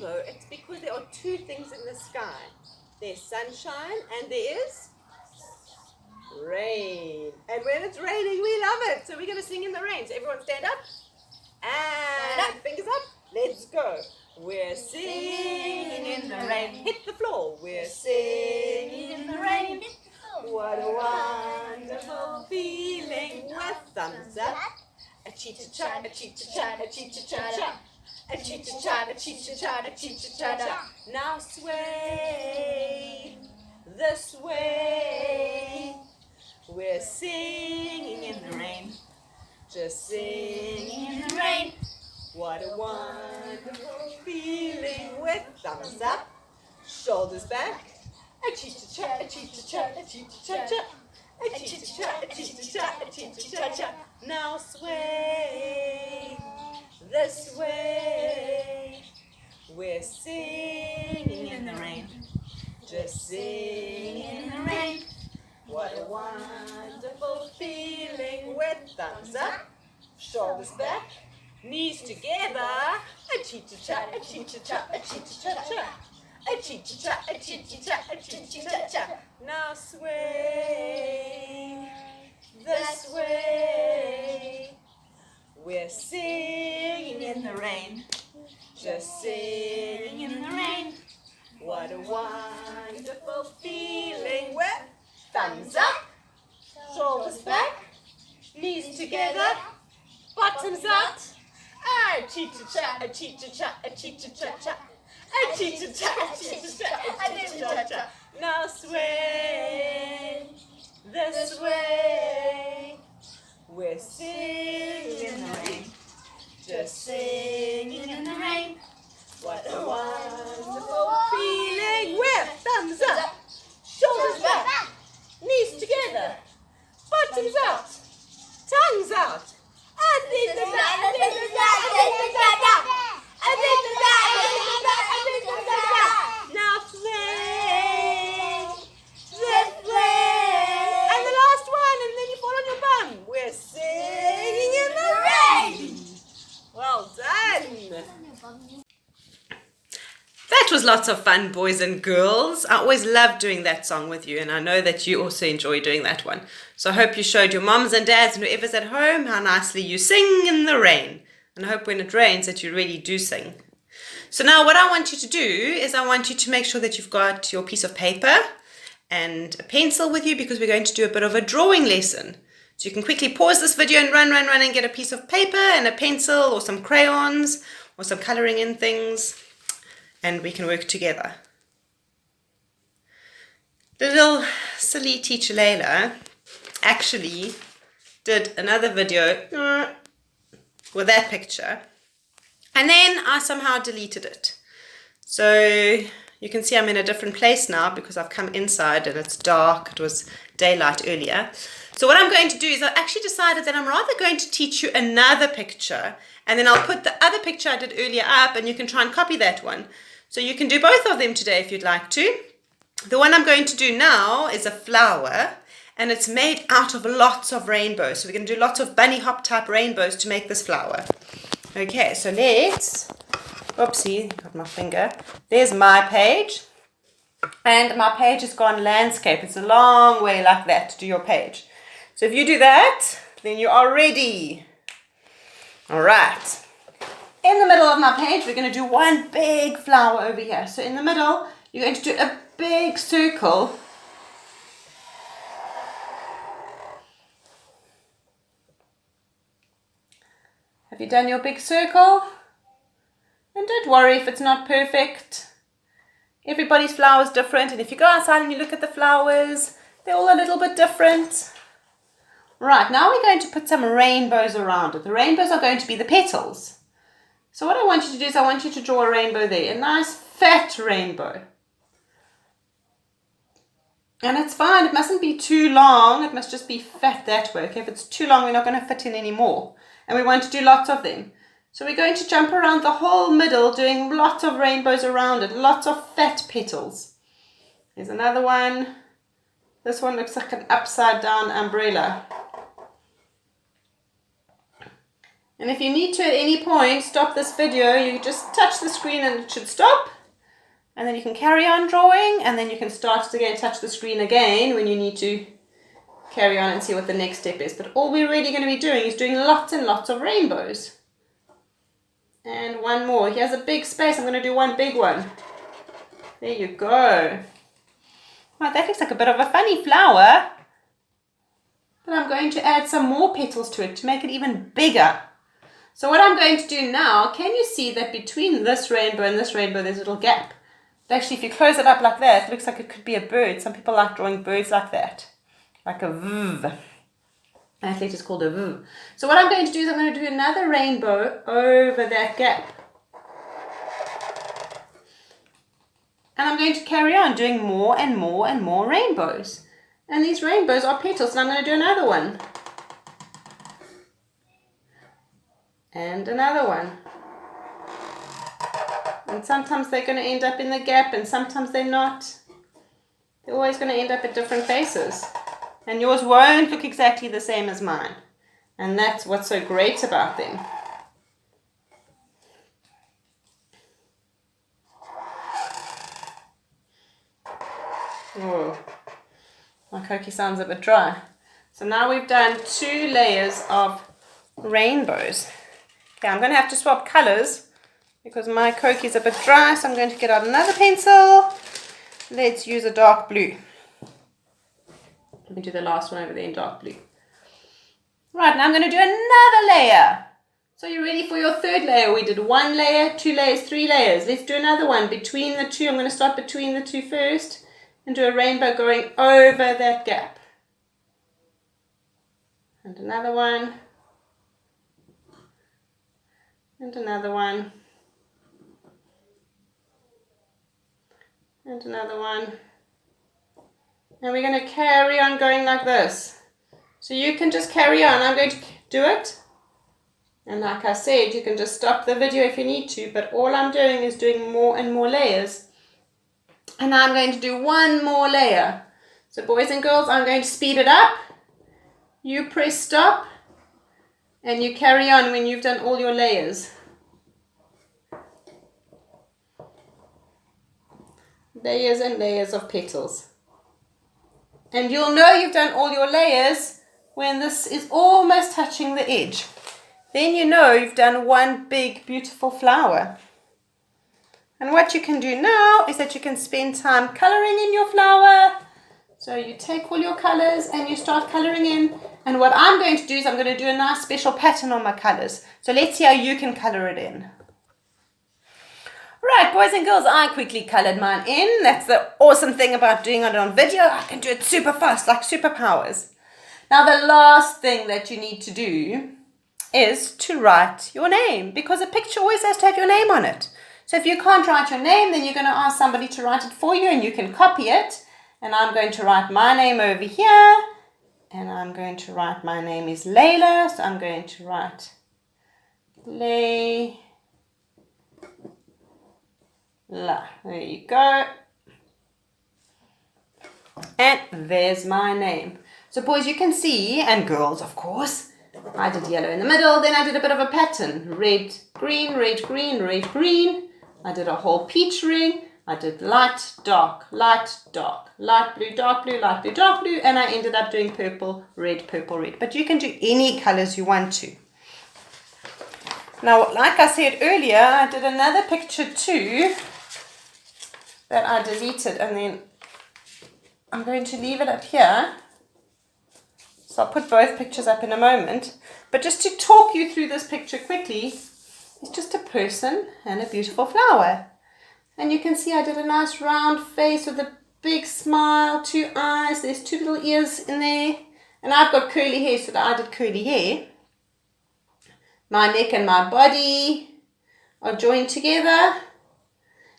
rainbow, it's because there are two things in the sky. There's sunshine and there is rain. And when it's raining, we love it. So we're going to sing in the rain. So everyone stand up. And fingers up. Let's go. We're singing in the rain. Hit the floor. We're singing in the rain. What a wonderful feeling. With thumbs up. A chee-cha-cha, a chee-cha-cha, a chee-cha-cha-cha. A chee-cha-cha, a chee-cha-cha, a chee-cha-cha-cha. Now sway this way. We're singing in the rain. Just singing in the rain. What a wonderful feeling. With thumbs up, shoulders back. A chee-cha-cha, a chee-cha-cha, a chee-cha-cha-cha. A chee-cha-cha, a chee-cha-cha, a chee-cha-cha-cha. Now sway this way. We're singing in the rain. Just singing in the rain. What a wonderful feeling. With thumbs up, shoulders back, knees together. A chee-cha-cha, a chee-cha-cha, a chee-cha-cha-cha. A chee-cha-cha, a chee-cha-cha, a chee-cha-cha-cha. Now sway this way. We're singing in the rain. Just singing in the rain. What a wonderful feeling. With thumbs up, shoulders back, knees together, bottoms out. A chee-cha-cha, a chee-cha-cha, a chee-cha-cha-cha. A chee-cha-cha, a chee-cha-cha, a chee-cha-cha-cha. Now sway this way. We're singing in the rain. Just singing in the rain. What a wonderful feeling. With thumbs up, shoulders back, knees together, bottoms out, tongues out. Now sway this way. And the last one, and then you fall on your bum. We're singing in the rain. Well done. That was lots of fun, boys and girls. I always love doing that song with you, and I know that you also enjoy doing that one. So I hope you showed your moms and dads and whoever's at home how nicely you sing in the rain. And I hope when it rains that you really do sing. So now what I want you to do is I want you to make sure that you've got your piece of paper and a pencil with you, because we're going to do a bit of a drawing lesson. So you can quickly pause this video and run and get a piece of paper and a pencil or some crayons or some colouring in things, and we can work together. The little silly teacher Layla actually did another video with that picture, and then I somehow deleted it. So you can see I'm in a different place now because I've come inside and it's dark. It was daylight earlier. So what I'm going to do is I actually decided that I'm rather going to teach you another picture, and then I'll put the other picture I did earlier up and you can try and copy that one. So you can do both of them today if you'd like to. The one I'm going to do now is a flower, and it's made out of lots of rainbows. So we're going to do lots of bunny hop type rainbows to make this flower. Okay, so let's, oopsie, got my finger. There's my page, and my page has gone landscape. It's a long way like that to do your page. So if you do that, then you are ready. All right. In the middle of my page, we're going to do one big flower over here. So in the middle, you're going to do a big circle. Have you done your big circle? And don't worry if it's not perfect. Everybody's flower is different, and if you go outside and you look at the flowers, they're all a little bit different. Right, now we're going to put some rainbows around it. The rainbows are going to be the petals. So what I want you to do is I want you to draw a rainbow there, a nice fat rainbow. And it's fine, it mustn't be too long, it must just be fat that way. Okay, if it's too long, we're not going to fit in any more. And we want to do lots of them. So we're going to jump around the whole middle, doing lots of rainbows around it, lots of fat petals. There's another one. This one looks like an upside down umbrella. And if you need to at any point stop this video, you just touch the screen and it should stop. And then you can carry on drawing, and then you can start to again touch the screen again when you need to carry on and see what the next step is. But all we're really going to be doing is doing lots and lots of rainbows. And one more. Here's a big space. I'm going to do one big one. There you go. Well, that looks like a bit of a funny flower. But I'm going to add some more petals to it to make it even bigger. So what I'm going to do now, can you see that between this rainbow and this rainbow there's a little gap? But actually, if you close it up like that, it looks like it could be a bird. Some people like drawing birds like that. Like a V. An athlete is called a V. So what I'm going to do is I'm going to do another rainbow over that gap. And I'm going to carry on doing more and more and more rainbows. And these rainbows are petals, and I'm going to do another one. And another one. And sometimes they're going to end up in the gap, and sometimes they're not. They're always going to end up at different places. And yours won't look exactly the same as mine. And that's what's so great about them. Oh, my Koki sounds a bit dry. So now we've done 2 layers of rainbows. Okay, I'm going to have to swap colors because my Koki is a bit dry, so I'm going to get out another pencil. Let's use a dark blue. Let me do the last one over there in dark blue. Right, now I'm going to do another layer. So you're ready for your 3rd layer. We did 1 layer, 2 layers, 3 layers. Let's do another one between the 2. I'm going to start between the 2 first and do a rainbow going over that gap. And another one. And another one. And another one. And we're going to carry on going like this. So you can just carry on. I'm going to do it. And like I said, you can just stop the video if you need to. But all I'm doing is doing more and more layers. And now I'm going to do 1 more layer. So boys and girls, I'm going to speed it up. You press stop. And you carry on when you've done all your layers. Layers and layers of petals. And you'll know you've done all your layers when this is almost touching the edge. Then you know you've done one big beautiful flower. And what you can do now is that you can spend time coloring in your flower. So you take all your colors and you start coloring in. And what I'm going to do is I'm going to do a nice special pattern on my colors. So let's see how you can color it in. Right, boys and girls, I quickly colored mine in. That's the awesome thing about doing it on video. I can do it super fast, like superpowers. Now the last thing that you need to do is to write your name, because a picture always has to have your name on it. So if you can't write your name, then you're going to ask somebody to write it for you, and you can copy it. And I'm going to write my name over here. And I'm going to write my name is Layla. So I'm going to write Layla. There you go. And there's my name. So boys, you can see, and girls, of course, I did yellow in the middle. Then I did a bit of a pattern. Red, green, red, green, red, green. I did a whole peach ring. I did light, dark, light, dark, light blue, dark blue, light blue, dark blue, and I ended up doing purple, red, purple, red. But you can do any colors you want to. Now, like I said earlier, I did another picture too that I deleted, and then I'm going to leave it up here. So I'll put both pictures up in a moment. But just to talk you through this picture quickly, it's just a person and a beautiful flower. And you can see I did a nice round face with a big smile, 2 eyes, there's 2 little ears in there. And I've got curly hair, so I did curly hair. My neck and my body are joined together.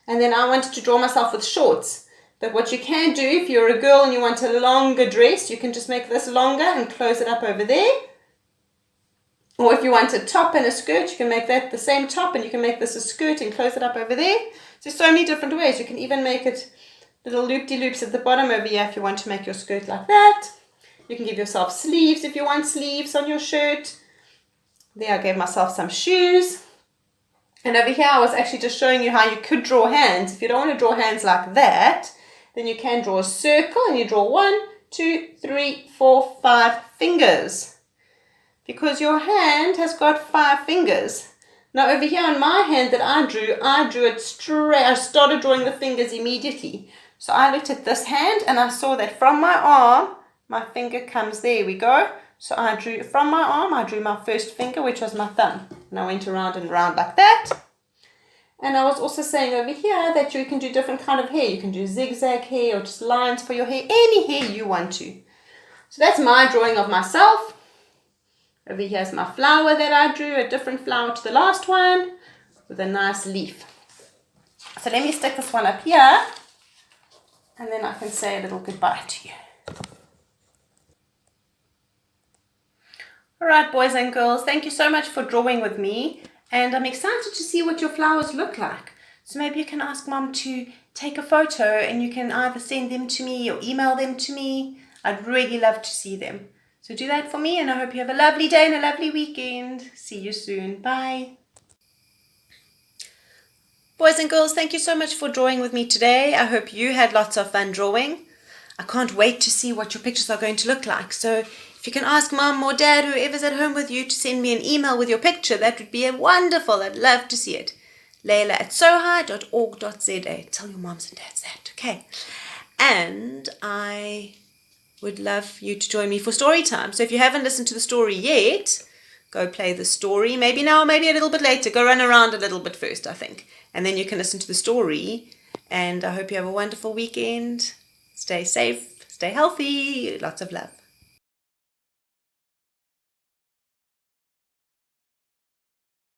And then I wanted to draw myself with shorts. But what you can do, if you're a girl and you want a longer dress, you can just make this longer and close it up over there. Or if you want a top and a skirt, you can make that the same top, and you can make this a skirt and close it up over there. There's so many different ways. You can even make it little loop-de-loops at the bottom over here if you want to make your skirt like that. You can give yourself sleeves if you want sleeves on your shirt. There I gave myself some shoes. And over here I was actually just showing you how you could draw hands. If you don't want to draw hands like that, then you can draw a circle and you draw 1, 2, 3, 4, 5 fingers. Because your hand has got 5 fingers. Now over here on my hand that I drew it straight. I started drawing the fingers immediately. So I looked at this hand and I saw that from my arm, my finger comes, there we go. So I drew, from my arm, I drew my first finger, which was my thumb. And I went around and around like that. And I was also saying over here that you can do different kind of hair. You can do zigzag hair or just lines for your hair, any hair you want to. So that's my drawing of myself. Over here is my flower that I drew, a different flower to the last one with a nice leaf. So let me stick this one up here and then I can say a little goodbye to you. All right, boys and girls, thank you so much for drawing with me. And I'm excited to see what your flowers look like. So maybe you can ask Mom to take a photo and you can either send them to me or email them to me. I'd really love to see them. So do that for me and I hope you have a lovely day and a lovely weekend. See you soon. Bye. Boys and girls, thank you so much for drawing with me today. I hope you had lots of fun drawing. I can't wait to see what your pictures are going to look like. So if you can ask Mom or Dad, whoever's at home with you, to send me an email with your picture, that would be wonderful. I'd love to see it. Layla@sohi.org.za. Tell your moms and dads that, okay? And I would love you to join me for story time. So if you haven't listened to the story yet, go play the story. Maybe now, maybe a little bit later. Go run around a little bit first, I think. And then you can listen to the story. And I hope you have a wonderful weekend. Stay safe, stay healthy, lots of love.